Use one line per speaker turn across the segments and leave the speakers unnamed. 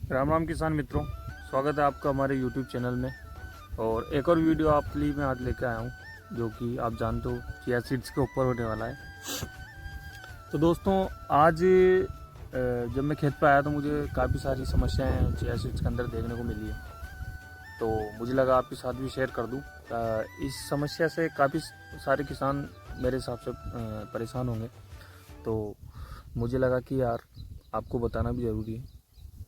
राम राम किसान मित्रों, स्वागत है आपका हमारे YouTube चैनल में। और एक और वीडियो आपके लिए मैं आज लेकर आया हूँ, जो कि आप जानते हो चिया सीड्स के ऊपर होने वाला है। तो दोस्तों, आज जब मैं खेत पर आया तो मुझे काफ़ी सारी समस्याएं चिया सीड्स के अंदर देखने को मिली है। तो मुझे लगा आपके साथ भी शेयर कर दूँ। इस समस्या से काफ़ी सारे किसान मेरे हिसाब से परेशान होंगे, तो मुझे लगा कि यार आपको बताना भी ज़रूरी है।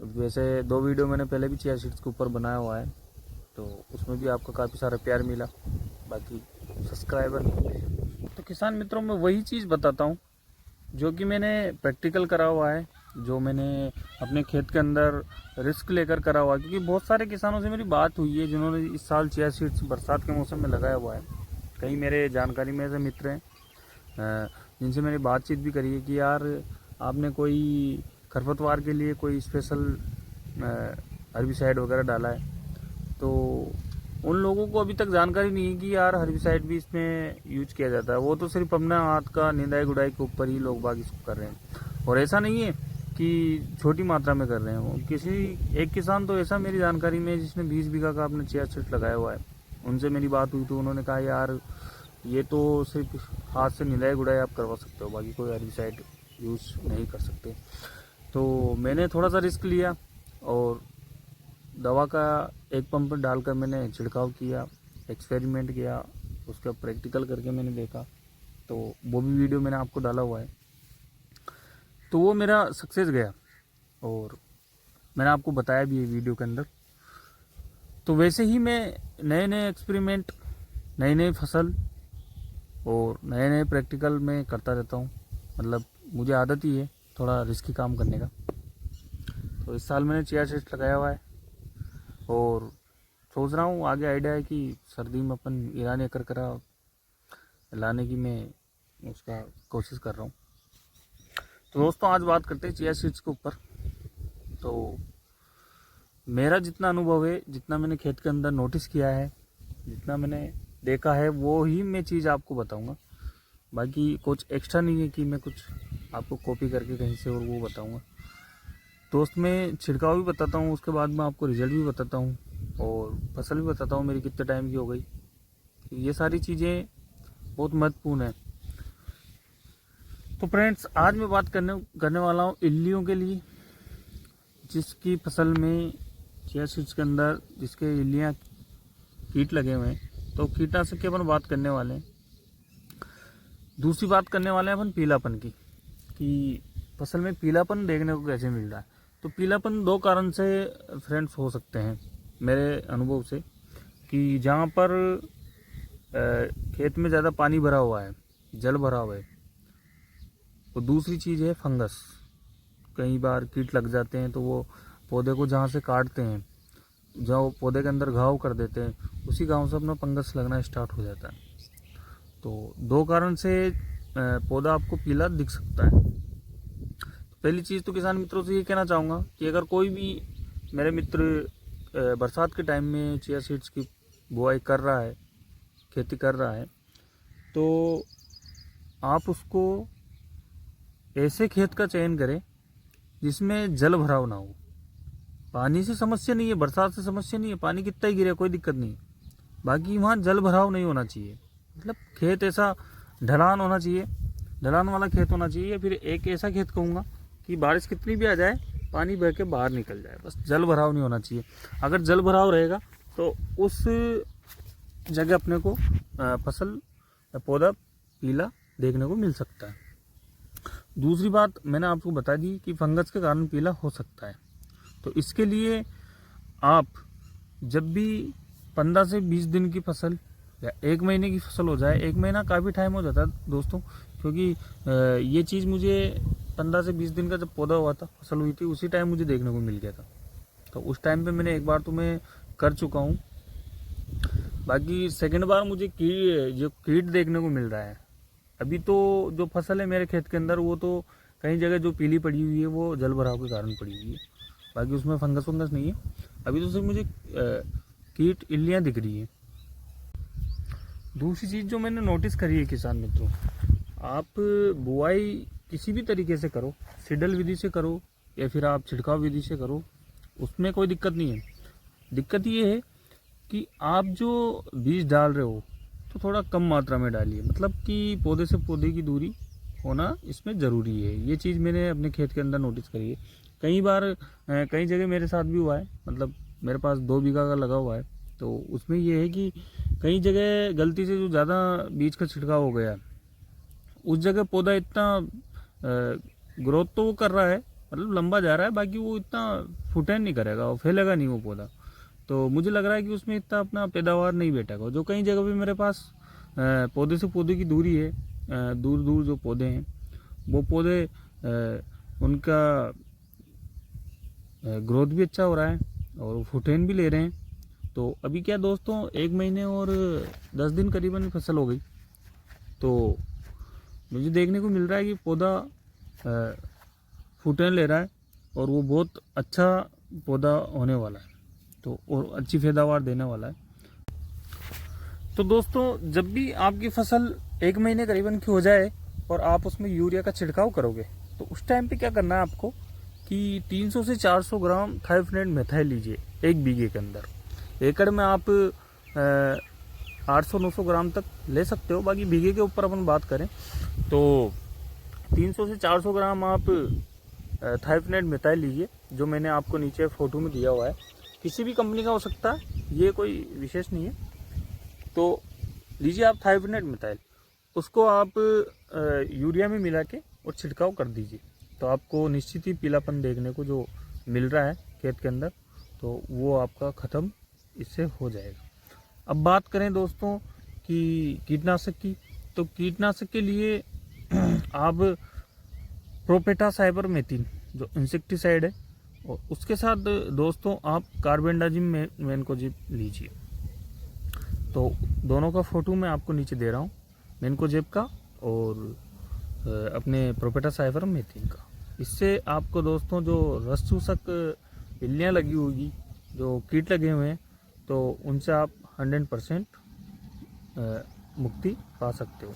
वैसे 2 वीडियो मैंने पहले भी चिया सीड्स के ऊपर बनाया हुआ है, तो उसमें भी आपका काफ़ी सारा प्यार मिला, बाकी सब्सक्राइबर नहीं मिले। तो किसान मित्रों, मैं वही चीज़ बताता हूँ जो कि मैंने प्रैक्टिकल करा हुआ है, जो मैंने अपने खेत के अंदर रिस्क लेकर करा हुआ है। क्योंकि बहुत सारे किसानों से मेरी बात हुई है जिन्होंने इस साल चिया सीड्स बरसात के मौसम में लगाया हुआ है। कई मेरे जानकारी में ऐसे मित्र हैं जिनसे मैंने बातचीत भी करी है कि यार आपने कोई खरपतवार के लिए कोई स्पेशल हर्बिसाइड वगैरह डाला है। तो उन लोगों को अभी तक जानकारी नहीं है कि यार हर्बिसाइड भी इसमें यूज किया जाता है। वो तो सिर्फ अपना हाथ का निंदाई गुड़ाई के ऊपर ही लोग बाग इसको कर रहे हैं, और ऐसा नहीं है कि छोटी मात्रा में कर रहे हैं। वो किसी एक किसान तो ऐसा मेरी जानकारी में जिसने 20 बीघा का अपने चिया सीड्स लगाया हुआ है, उनसे मेरी बात हुई तो उन्होंने कहा यार ये तो सिर्फ हाथ से निंदाई गुड़ाई आप करवा सकते हो, बाकी कोई हर्बिसाइड यूज नहीं कर सकते। तो मैंने थोड़ा सा रिस्क लिया और दवा का एक पंप डालकर मैंने छिड़काव किया, एक्सपेरिमेंट किया, उसका प्रैक्टिकल करके मैंने देखा। तो वो भी वीडियो मैंने आपको डाला हुआ है। तो वो मेरा सक्सेस गया और मैंने आपको बताया भी है वीडियो के अंदर। तो वैसे ही मैं नए नए एक्सपेरिमेंट, नई नई फसल और नए नए प्रैक्टिकल में करता रहता हूँ। मतलब मुझे आदत ही है थोड़ा रिस्की काम करने का। तो इस साल मैंने चिया सीड्स लगाया हुआ है और सोच रहा हूँ आगे आइडिया है कि सर्दी में अपन ईरानी करकरा लाने की मैं उसका कोशिश कर रहा हूँ। तो दोस्तों, आज बात करते हैं चिया सीड्स के ऊपर। तो मेरा जितना अनुभव है, जितना मैंने खेत के अंदर नोटिस किया है, जितना मैंने देखा है, वो ही मैं चीज़ आपको बताऊँगा। बाकी कुछ एक्स्ट्रा नहीं है कि मैं कुछ आपको कॉपी करके कहीं से और वो बताऊँगा। दोस्त, मैं छिड़काव भी बताता हूँ, उसके बाद मैं आपको रिजल्ट भी बताता हूँ और फसल भी बताता हूँ मेरी कितने टाइम की हो गई। ये सारी चीज़ें बहुत महत्वपूर्ण है। तो फ्रेंड्स, आज मैं बात करने वाला हूँ इल्लियों के लिए, जिसकी फसल में चिया सीड्स के अंदर जिसके इल्लियाँ कीट लगे हुए हैं। तो कीटनाशक की अपन बात करने वाले हैं। दूसरी बात करने वाले हैं अपन पीलापन की, कि फसल में पीलापन देखने को कैसे मिल रहा है। तो पीलापन 2 कारण से फ्रेंड्स हो सकते हैं मेरे अनुभव से, कि जहाँ पर खेत में ज़्यादा पानी भरा हुआ है, जल भरा हुआ है। तो दूसरी चीज़ है फंगस। कई बार कीट लग जाते हैं तो वो पौधे को जहाँ से काटते हैं, जहाँ पौधे के अंदर घाव कर देते हैं, उसी घाव से अपना फंगस लगना स्टार्ट हो जाता है। तो 2 कारण से पौधा आपको पीला दिख सकता है। पहली चीज़ तो किसान मित्रों से ये कहना चाहूँगा कि अगर कोई भी मेरे मित्र बरसात के टाइम में चिया सीड्स की बुआई कर रहा है, खेती कर रहा है, तो आप उसको ऐसे खेत का चयन करें जिसमें जल भराव ना हो। पानी से समस्या नहीं है, बरसात से समस्या नहीं है, पानी कितना ही गिरे कोई दिक्कत नहीं है, बाकी वहाँ जल भराव नहीं होना चाहिए। मतलब खेत ऐसा ढलान होना चाहिए, ढलान वाला खेत होना चाहिए। फिर एक ऐसा खेत कहूँगा कि बारिश कितनी भी आ जाए पानी बह के बाहर निकल जाए, बस जल भराव नहीं होना चाहिए। अगर जल भराव रहेगा तो उस जगह अपने को फसल या पौधा पीला देखने को मिल सकता है। दूसरी बात मैंने आपको बता दी कि फंगस के कारण पीला हो सकता है। तो इसके लिए आप जब भी 15 से 20 दिन की फसल या 1 महीने की फसल हो जाए, 1 महीना काफ़ी टाइम हो जाता है दोस्तों, क्योंकि ये चीज़ मुझे 15 से 20 दिन का जब पौधा हुआ था, फसल हुई थी, उसी टाइम मुझे देखने को मिल गया था। तो उस टाइम पे मैंने एक बार तो मैं कर चुका हूँ, बाकी सेकंड बार मुझे जो कीट देखने को मिल रहा है। अभी तो जो फसल है मेरे खेत के अंदर, वो तो कई जगह जो पीली पड़ी हुई है वो जल भराव के कारण पड़ी हुई है, बाकी उसमें फंगस नहीं है। अभी तो सिर्फ मुझे कीट इल्लियाँ दिख रही है। दूसरी चीज़ जो मैंने नोटिस करी है किसान मित्रों, आप बुआई किसी भी तरीके से करो, सीडल विधि से करो या फिर आप छिड़काव विधि से करो, उसमें कोई दिक्कत नहीं है। दिक्कत ये है कि आप जो बीज डाल रहे हो तो थोड़ा कम मात्रा में डालिए, मतलब कि पौधे से पौधे की दूरी होना इसमें ज़रूरी है। ये चीज़ मैंने अपने खेत के अंदर नोटिस करी है। कई बार कई जगह मेरे साथ भी हुआ है, मतलब मेरे पास 2 बीघा का लगा हुआ है, तो उसमें ये है कि कई जगह गलती से जो ज़्यादा बीज का छिड़काव हो गया, उस जगह पौधा इतना ग्रोथ तो वो कर रहा है, मतलब लंबा जा रहा है, बाकी वो इतना फुटेन नहीं करेगा, वो फैलेगा नहीं वो पौधा। तो मुझे लग रहा है कि उसमें इतना अपना पैदावार नहीं बैठेगा। जो कई जगह पे मेरे पास पौधे से पौधे की दूरी है, दूर दूर जो पौधे हैं वो पौधे उनका ग्रोथ भी अच्छा हो रहा है और वो फुटेन भी ले रहे हैं। तो अभी क्या दोस्तों, 1 महीने और 10 दिन करीबन फसल हो गई, तो मुझे देखने को मिल रहा है कि पौधा फुटेन ले रहा है और वो बहुत अच्छा पौधा होने वाला है, तो और अच्छी पैदावार देने वाला है। तो दोस्तों, जब भी आपकी फसल 1 महीने करीबन की हो जाए और आप उसमें यूरिया का छिड़काव करोगे, तो उस टाइम पे क्या करना है आपको कि 300 से 400 ग्राम थायोफेनेट मेथाइल लीजिए 1 बीघे के अंदर। एकड़ में आप 800-900 ग्राम तक ले सकते हो, बाकी बीघे के ऊपर अपन बात करें तो 300 से 400 ग्राम आप थायोफेनेट मेथाइल लीजिए, जो मैंने आपको नीचे फोटो में दिया हुआ है। किसी भी कंपनी का हो सकता है, ये कोई विशेष नहीं है। तो लीजिए आप थायोफेनेट मेथाइल, उसको आप यूरिया में मिला के और छिड़काव कर दीजिए, तो आपको निश्चित ही पीलापन देखने को जो मिल रहा है खेत के अंदर, तो वो आपका ख़त्म इससे हो जाएगा। अब बात करें दोस्तों कि कीटनाशक की, तो कीटनाशक के लिए आप प्रोपेटा साइपरमेथ्रिन जो इंसेक्टिसाइड है, और उसके साथ दोस्तों आप कार्बेंडाजिम मैनकोजेब लीजिए। तो दोनों का फोटो मैं आपको नीचे दे रहा हूँ, मैनकोजेब का और अपने प्रोपेटा साइपरमेथ्रिन का। इससे आपको दोस्तों जो रस चूसक इल्लियाँ लगी होगी, जो कीट लगे हुए हैं, तो उनसे आप 100% मुक्ति पा सकते हो।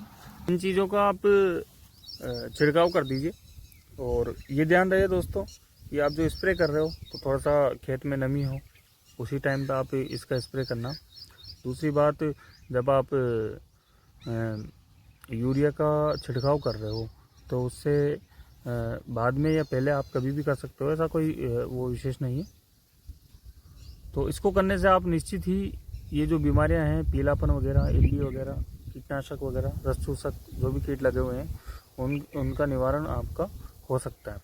इन चीज़ों का आप छिड़काव कर दीजिए। और ये ध्यान रहे दोस्तों कि आप जो स्प्रे कर रहे हो तो थोड़ा सा खेत में नमी हो, उसी टाइम पे आप इसका स्प्रे करना। दूसरी बात, जब आप यूरिया का छिड़काव कर रहे हो तो उससे बाद में या पहले आप कभी भी कर सकते हो, ऐसा कोई वो विशेष नहीं है। तो इसको करने से आप निश्चित ही ये जो बीमारियां हैं, पीलापन वगैरह, इल्ली वगैरह, कीटनाशक वगैरह, रस चूसक जो भी कीट लगे हुए हैं, उनका निवारण आपका हो सकता है।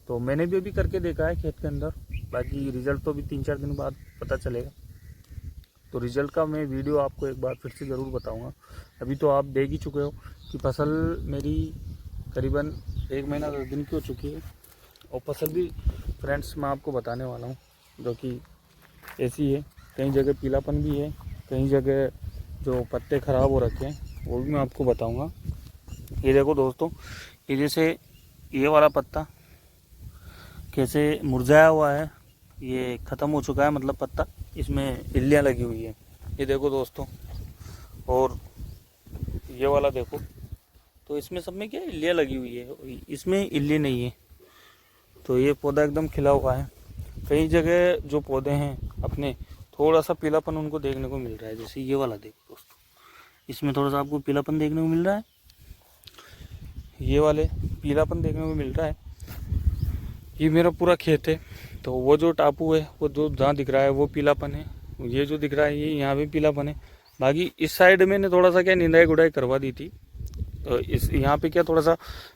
तो मैंने भी अभी करके देखा है खेत के अंदर, बाकी रिजल्ट तो भी 3-4 दिन बाद पता चलेगा। तो रिजल्ट का मैं वीडियो आपको एक बार फिर से ज़रूर बताऊंगा। अभी तो आप देख ही चुके हो कि फसल मेरी करीबन 1 महीना 10 दिन की हो चुकी है, और फसल भी फ्रेंड्स मैं आपको बताने वाला हूँ जो कि ऐसी है। कई जगह पीलापन भी है, कई जगह जो पत्ते ख़राब हो रखे हैं वो भी मैं आपको बताऊंगा। ये देखो दोस्तों, ये जैसे ये वाला पत्ता कैसे मुरझाया हुआ है, ये ख़त्म हो चुका है, मतलब पत्ता, इसमें इल्लियाँ लगी हुई है, ये देखो दोस्तों। और ये वाला देखो, तो इसमें सब में क्या इल्लियाँ लगी हुई है, इसमें इल्ली नहीं है। तो ये पौधा एकदम खिला हुआ है। कई जगह जो पौधे हैं अपने, थोड़ा सा पीलापन उनको देखने को मिल रहा है, जैसे ये वाला देखो दोस्तों, इसमें थोड़ा सा आपको पीलापन देखने को मिल रहा है, ये वाले पीलापन देखने को मिल रहा है। ये मेरा पूरा खेत है, तो वो जो टापू है, वो जो जहाँ दिख रहा है वो पीलापन है, ये जो दिख रहा है ये यहाँ भी पीलापन है। बाकी इस साइड मैंने थोड़ा सा क्या निंदाई गुड़ाई करवा दी थी, तो इस यहाँ पे क्या थोड़ा सा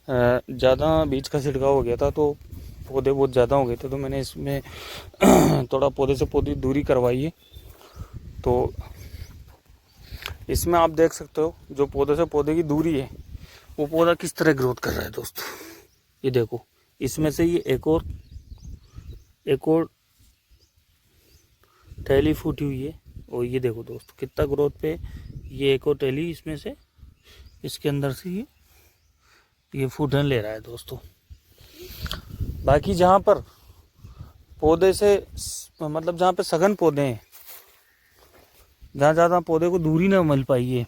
ज़्यादा बीज का छिड़काव हो गया था, तो पौधे बहुत ज़्यादा हो गए थे, तो मैंने इसमें थोड़ा पौधे से पौधे दूरी करवाई है। तो इसमें आप देख सकते हो जो पौधे से पौधे की दूरी है, वो पौधा किस तरह ग्रोथ कर रहा है दोस्तों। ये देखो, इसमें से ये एक और टहली फूटी हुई है, और ये देखो दोस्तों कितना ग्रोथ पे, ये एक और टहली इसमें से, इसके अंदर से ये फूटन ले रहा है दोस्तों। बाकी जहाँ पर पौधे से, मतलब जहाँ पे सघन पौधे हैं, जहाँ ज़्यादा पौधे को दूरी ना मिल पाई है,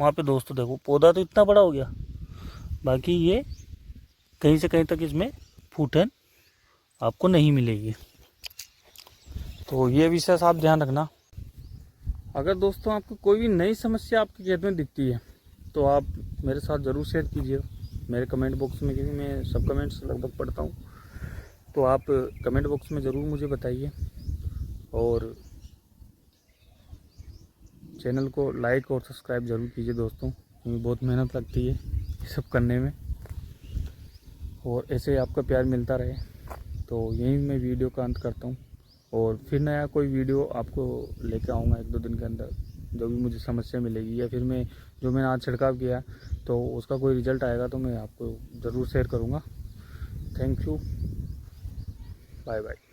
वहाँ पे दोस्तों देखो पौधा तो इतना बड़ा हो गया, बाकी ये कहीं से कहीं तक इसमें फूटन आपको नहीं मिलेगी। तो ये विशेष आप ध्यान रखना। अगर दोस्तों आपको कोई भी नई समस्या आपके खेत में दिखती है तो आप मेरे साथ ज़रूर शेयर कीजिए मेरे कमेंट बॉक्स में, क्योंकि मैं सब कमेंट्स लगभग पढ़ता हूँ। तो आप कमेंट बॉक्स में ज़रूर मुझे बताइए और चैनल को लाइक और सब्सक्राइब ज़रूर कीजिए दोस्तों, क्योंकि बहुत मेहनत लगती है ये सब करने में और ऐसे आपका प्यार मिलता रहे। तो यहीं मैं वीडियो का अंत करता हूँ और फिर नया कोई वीडियो आपको लेकर आऊँगा 1-2 दिन के अंदर। जो भी मुझे समस्या मिलेगी या फिर मैं जो मैंने आज छिड़काव किया तो उसका कोई रिजल्ट आएगा तो मैं आपको ज़रूर शेयर करूँगा। Thank you, bye bye.